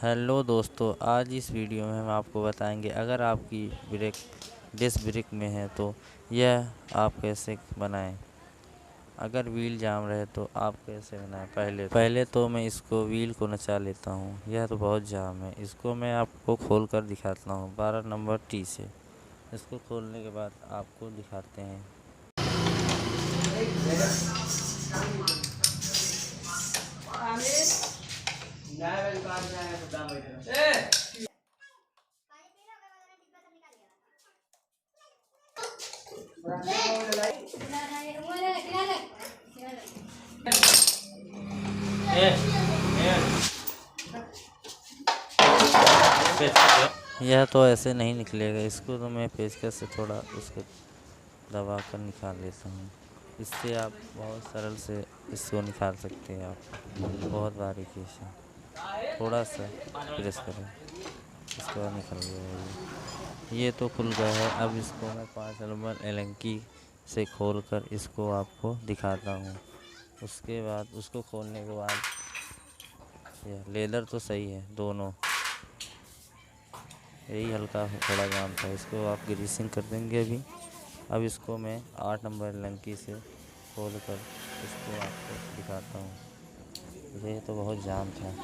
Hello दोस्तों, आज इस वीडियो में हम आपको बताएंगे अगर आपकी ब्रेक डिस्क ब्रेक में है तो यह आप कैसे बनाएं। अगर व्हील जाम रहे तो आप कैसे बनाएं। पहले तो मैं इसको व्हील को नचा लेता हूं। यह तो बहुत जाम है। इसको मैं आपको खोल कर दिखाता हूं 12 नंबर टी से। इसको खोलने के बाद आपको दिखाते हैं। यह तो ऐसे नहीं निकलेगा। इसको तो मैं पेचकस से थोड़ा उसको दबा कर निकाल लेता हूँ। इससे आप बहुत सरल से इसको निकाल सकते हैं। आप बहुत बारीकी से थोड़ा सा प्रेस करें, इसके बाद निकल गया। ये तो खुल गया है। अब इसको मैं 5 नंबर एलेंकी से खोलकर इसको आपको दिखाता हूँ। उसके बाद उसको खोलने के बाद यह लेदर तो सही है दोनों, यही हल्का थोड़ा जाम था। इसको आप ग्रीसिंग कर देंगे अभी। अब इसको मैं 8 नंबर लंकी से खोल कर इसको आपको दिखाता हूँ। ये तो बहुत जाम था।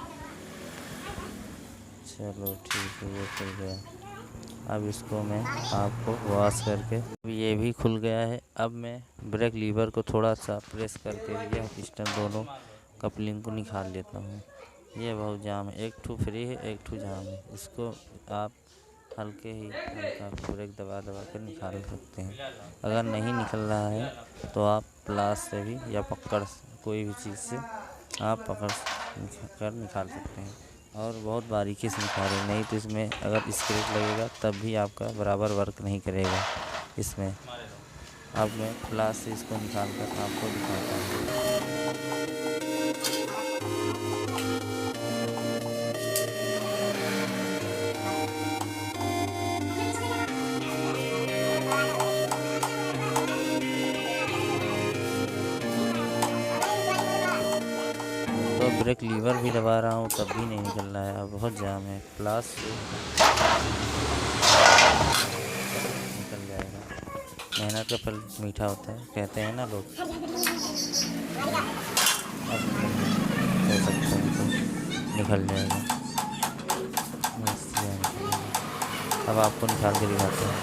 चलो ठीक है, ये खुल गया। अब इसको मैं आपको वॉश करके, अब ये भी खुल गया है। अब मैं ब्रेक लीवर को थोड़ा सा प्रेस करके यह पिस्टन दोनों कपलिंग को निकाल लेता हूँ। ये बहुत जाम है। एक ठू फ्री है, एक ठू जाम है। इसको आप हल्का ब्रेक दबा कर निकाल सकते हैं। अगर नहीं निकल रहा है तो आप प्लास से भी या पकड़ कोई भी चीज़ से आप पकड़ कर निकाल सकते हैं। और बहुत बारीकी से निकालें, नहीं तो इसमें अगर स्क्रैच लगेगा तब भी आपका बराबर वर्क नहीं करेगा इसमें। अब मैं प्लास से इसको निकाल कर आपको दिखाता हूँ। तो ब्रेक लीवर भी दबा रहा हूँ तब भी नहीं निकल रहा है। अब बहुत जाम है। प्लास से निकल जाएगा। मेहनत का फल मीठा होता है, कहते हैं ना लोग। अब हो सकता है तो निकल जाएगा। अब आपको निकाल के दिखाते हैं।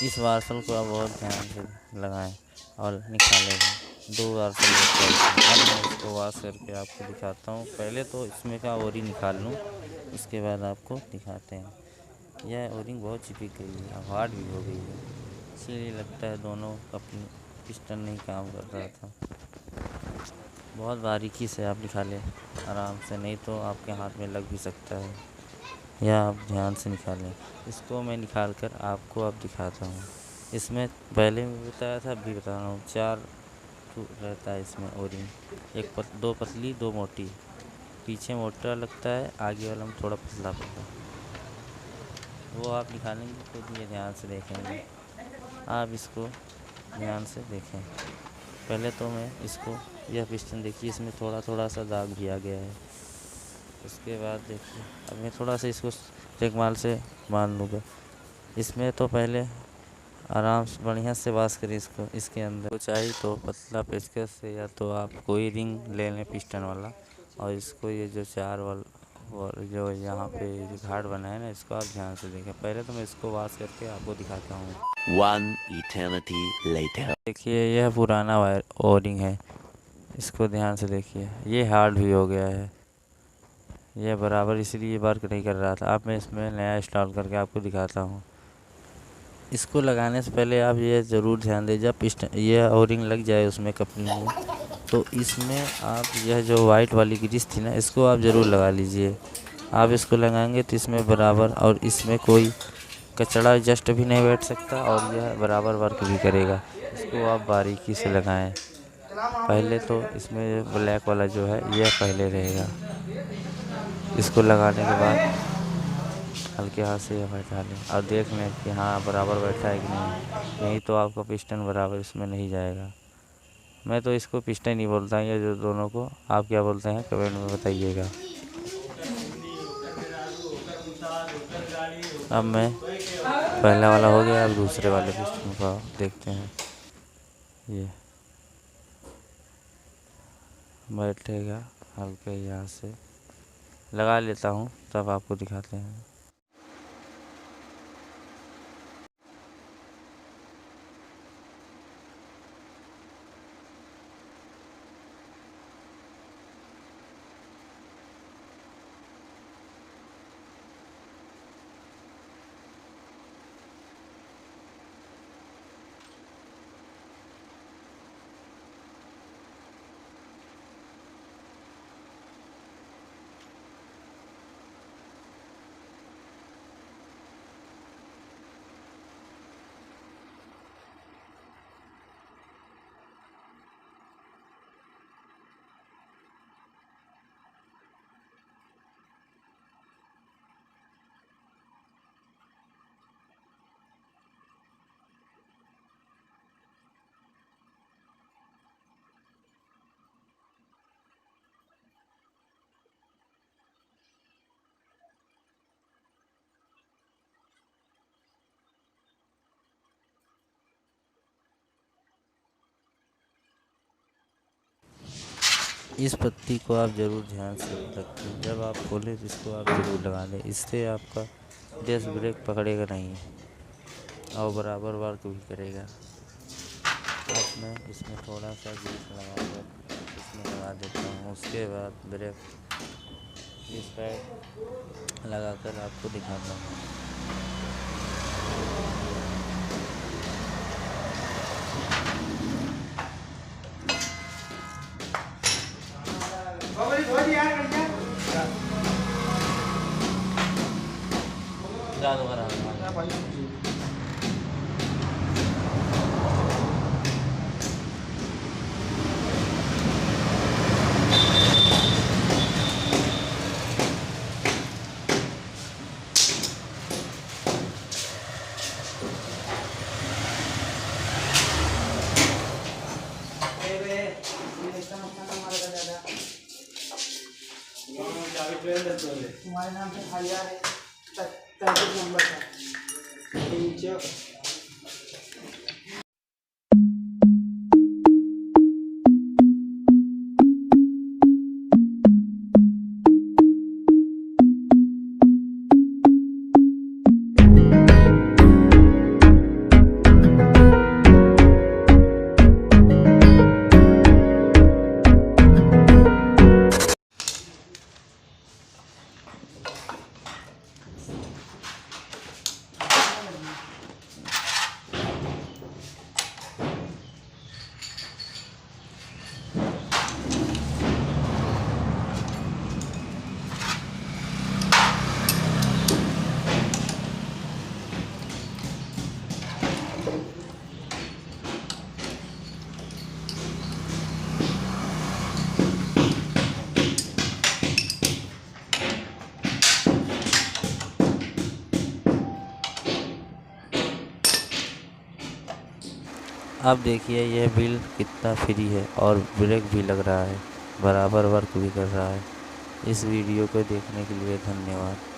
इस वार्सल को आप बहुत ध्यान से लगाएं और निकालें भी। 2 वार्सल अब मैं इसको वॉश करके आपको दिखाता हूँ। पहले तो इसमें का ओरिंग निकाल लूँ, उसके बाद आपको दिखाते हैं। यह ओरिंग बहुत चिपक गई है, अब हार्ड भी हो गई है, इसीलिए लगता है दोनों अपनी पिस्टन नहीं काम कर रहा था। बहुत बारीकी से आप निकालें आराम से, नहीं तो आपके हाथ में लग भी सकता है। या आप ध्यान से निकालें। इसको मैं निकाल कर आपको अब दिखाता हूँ। इसमें पहले भी बताया था, अभी बता रहा हूँ। 4 रहता है इसमें ओरिंग, 2 पतली 2 मोटी। पीछे मोटा लगता है, आगे वाला में थोड़ा पतला पतला। वो आप निकालेंगे तो ये ध्यान से देखेंगे। आप इसको ध्यान से देखें। पहले तो मैं इसको, यह पिस्टन देखिए, इसमें थोड़ा थोड़ा सा दाग भी आ गया है। उसके बाद देखिए, अब मैं थोड़ा सा इसको रेगमाल से बांध लूँगा। इसमें तो पहले आराम से बढ़िया से वॉश करें इसको। इसके अंदर तो चाहिए तो पतला पेचकस से, या तो आप कोई रिंग ले लें पिस्टन वाला, और इसको ये जो 4 वाल जो यहाँ पे जो घाट बना है ना, इसको आप ध्यान से देखें। पहले तो मैं इसको वॉश करके आपको दिखाता हूँ। 1 eternity later. देखिए, यह पुराना वायर ओरिंग है, इसको ध्यान से देखिए। ये हार्ड भी हो गया है, यह बराबर इसलिए वर्क नहीं कर रहा था। अब मैं इसमें नया इंस्टॉल करके आपको दिखाता हूँ। इसको लगाने से पहले आप ये ज़रूर ध्यान दें, जब पिस्टन ये ओरिंग लग जाए उसमें कपलिंग में, तो इसमें आप यह जो वाइट वाली ग्रीस थी ना, इसको आप ज़रूर लगा लीजिए। आप इसको लगाएंगे तो इसमें बराबर, और इसमें कोई कचड़ा जस्ट भी नहीं बैठ सकता और यह बराबर वर्क भी करेगा। इसको आप बारीकी से लगाएं। पहले तो इसमें ब्लैक वाला जो है यह पहले रहेगा। इसको लगाने के बाद हल्के हाथ से यह बैठा लें और देख लें कि हाँ बराबर बैठा है कि नहीं। नहीं तो आपका पिस्टन बराबर इसमें नहीं जाएगा। मैं तो इसको पिस्टन ही बोलता हूँ, ये जो दोनों को आप क्या बोलते हैं कमेंट में बताइएगा। अब मैं पहला वाला हो गया, अब दूसरे वाले पिस्टन का देखते हैं। ये बैठेगा, हल्के यहाँ से लगा लेता हूँ तब आपको दिखाते हैं। इस पत्ती को आप ज़रूर ध्यान से रखें, जब आप खोलें तो इसको आप ज़रूर लगा लें। इससे आपका डिस्क ब्रेक पकड़ेगा नहीं और बराबर वर्क भी करेगा। अब मैं इसमें थोड़ा सा ग्रीस लगाकर इसमें लगा देता हूँ। उसके बाद ब्रेक इस पैड लगाकर आपको दिखाता हूँ। तुम्हारे नाम से खालिया है 33 नंबर का नीचे। अब देखिए यह व्हील कितना फ्री है और ब्रेक भी लग रहा है, बराबर वर्क भी कर रहा है। इस वीडियो को देखने के लिए धन्यवाद।